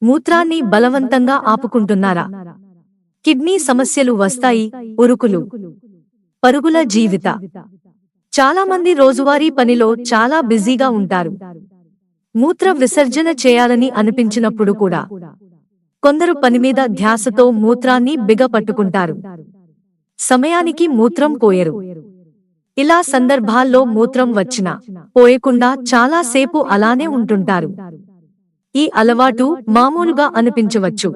మూత్రాన్ని బలవంతంగా ఆపుకుంటున్నారా? కిడ్నీ సమస్యలు వస్తాయి. ఉరుకులు పరుగుల జీవిత చాలా మంది రోజువారీ పనిలో చాలా బిజీగా ఉంటారు. మూత్ర విసర్జన చేయాలని అనిపించినప్పుడు కూడా కొందరు పనిమీద ధ్యాసతో మూత్రాన్ని బిగపట్టుకుంటారు. సమయానికి మూత్రం పోయరు. ఇలా సందర్భాల్లో మూత్రం వచ్చినా పోయకుండా చాలా సేపు అలానే ఉంటుంటారు. ఈ అలవాటు మామూలుగా అనిపించవచ్చు,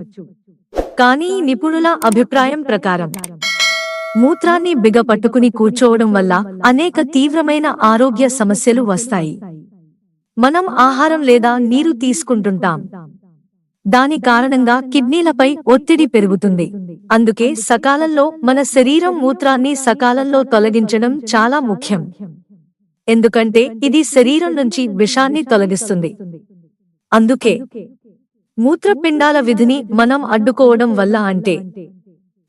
కానీ నిపుణుల అభిప్రాయం ప్రకారం మూత్రాన్ని బిగపట్టుకుని కూర్చోవడం వల్ల అనేక తీవ్రమైన ఆరోగ్య సమస్యలు వస్తాయి. మనం ఆహారం లేదా నీరు తీసుకుంటుంటాం. దాని కారణంగా కిడ్నీలపై ఒత్తిడి పెరుగుతుంది. అందుకే సకాలంలో మన శరీరం మూత్రాన్ని సకాలంలో తొలగించడం చాలా ముఖ్యం. ఎందుకంటే ఇది శరీరం నుంచి విషాన్ని తొలగిస్తుంది. అందుకే మూత్రపిండాల విధిని మనం అడ్డుకోవడం వల్ల, అంటే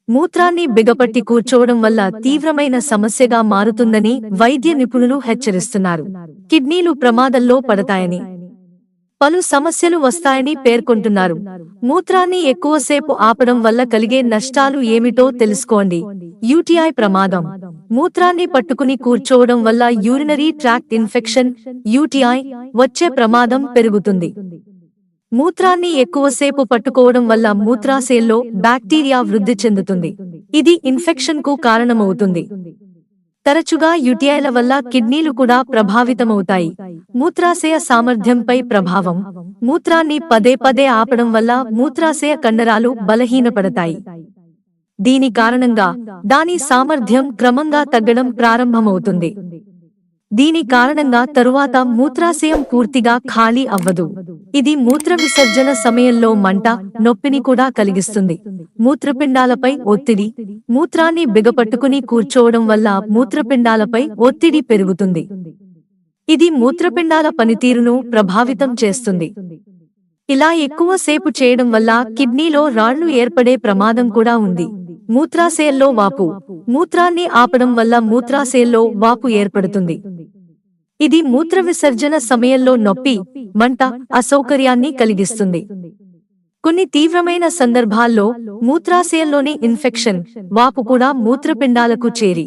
మూత్రాన్ని బిగపట్టి కూర్చోవడం వల్ల తీవ్రమైన సమస్యగా మారుతుందని వైద్య నిపుణులు హెచ్చరిస్తున్నారు. కిడ్నీలు ప్రమాదంలో పడతాయని, పలు సమస్యలు వస్తాయని పేర్కొంటున్నారు. మూత్రాన్ని ఎక్కువసేపు ఆపడం వల్ల కలిగే నష్టాలు ఏమిటో తెలుసుకోండి. యూటీఐ ప్రమాదం. మూత్రాన్ని పట్టుకుని కూర్చోవడం వల్ల యూరినరీ ట్రాక్ట్ ఇన్ఫెక్షన్ యూటీఐ వచ్చే ప్రమాదం పెరుగుతుంది. మూత్రాన్ని ఎక్కువసేపు పట్టుకోవడం వల్ల మూత్రాశయంలో బ్యాక్టీరియా వృద్ధి చెందుతుంది. ఇది ఇన్ఫెక్షన్ కు కారణమవుతుంది. తరచుగా యూటీఐల వల్ల కిడ్నీలు కూడా ప్రభావితమవుతాయి. మూత్రాశయ సామర్థ్యంపై ప్రభావం. మూత్రాన్ని పదే పదే ఆపడం వల్ల మూత్రాశయ కండరాలు బలహీనపడతాయి. దీని కారణంగా దాని సామర్థ్యం క్రమంగా తగ్గడం ప్రారంభమవుతుంది. దీని కారణంగా తరువాత మూత్రాశయం పూర్తిగా ఖాళీ అవ్వదు. ఇది మూత్ర విసర్జన సమయంలో మంట, నొప్పిని కూడా కలిగిస్తుంది. మూత్రపిండాలపై ఒత్తిడి. మూత్రాన్ని బిగపట్టుకుని కూర్చోవడం వల్ల మూత్రపిండాలపై ఒత్తిడి పెరుగుతుంది. ఇది మూత్రపిండాల పనితీరును ప్రభావితం చేస్తుంది. ఇలా ఎక్కువ సేపు చేయడం వల్ల కిడ్నీలో రాళ్లు ఏర్పడే ప్రమాదం కూడా ఉంది. మూత్రాశయంలో వాపు. మూత్రాన్ని ఆపడం వల్ల మూత్రాశయంలో వాపు ఏర్పడుతుంది. ఇది మూత్ర విసర్జన సమయంలో నొప్పి, మంట, అసౌకర్యాన్ని కలిగిస్తుంది. కొన్ని తీవ్రమైన సందర్భాల్లో మూత్రాశయంలోని ఇన్ఫెక్షన్, వాపు కూడా మూత్రపిండాలకు చేరి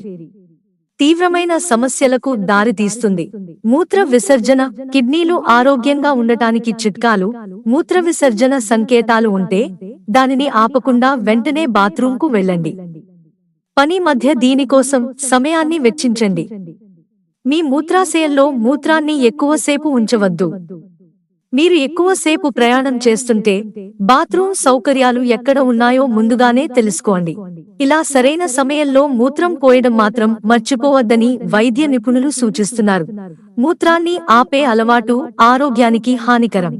తీవ్రమైన సమస్యలకు దారితీస్తుంది. మూత్ర విసర్జన. కిడ్నీలు ఆరోగ్యంగా ఉండటానికి చిట్కాలు. మూత్ర విసర్జన సంకేతాలు ఉంటే దానిని ఆపకుండా వెంటనే బాత్రూంకు వెళ్ళండి. పని మధ్య దీనికోసం సమయాన్ని వెచ్చించండి. మీ మూత్రాశయంలో మూత్రాన్ని ఎక్కువసేపు ఉంచవద్దు. మీరు ఎక్కువసేపు ప్రయాణం చేస్తుంటే బాత్రూం సౌకర్యాలు ఎక్కడ ఉన్నాయో ముందుగానే తెలుసుకోండి. ఇలా సరైన సమయంలో మూత్రం పోయడం మాత్రం మర్చిపోవద్దని వైద్య నిపుణులు సూచిస్తున్నారు. మూత్రాన్ని ఆపే అలవాటు ఆరోగ్యానికి హానికరం.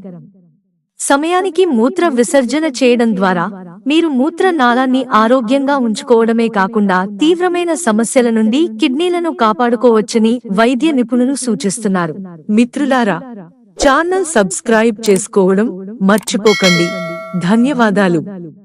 సమయానికి మూత్ర విసర్జన చేయడం ద్వారా మీరు మూత్ర నాళాన్ని ఆరోగ్యంగా ఉంచుకోవడమే కాకుండా తీవ్రమైన సమస్యల నుండి కిడ్నీలను కాపాడుకోవచ్చని వైద్య నిపుణులు సూచిస్తున్నారు. మిత్రులారా, ఛానల్ సబ్స్క్రైబ్ చేసుకోవడం మర్చిపోకండి. ధన్యవాదాలు.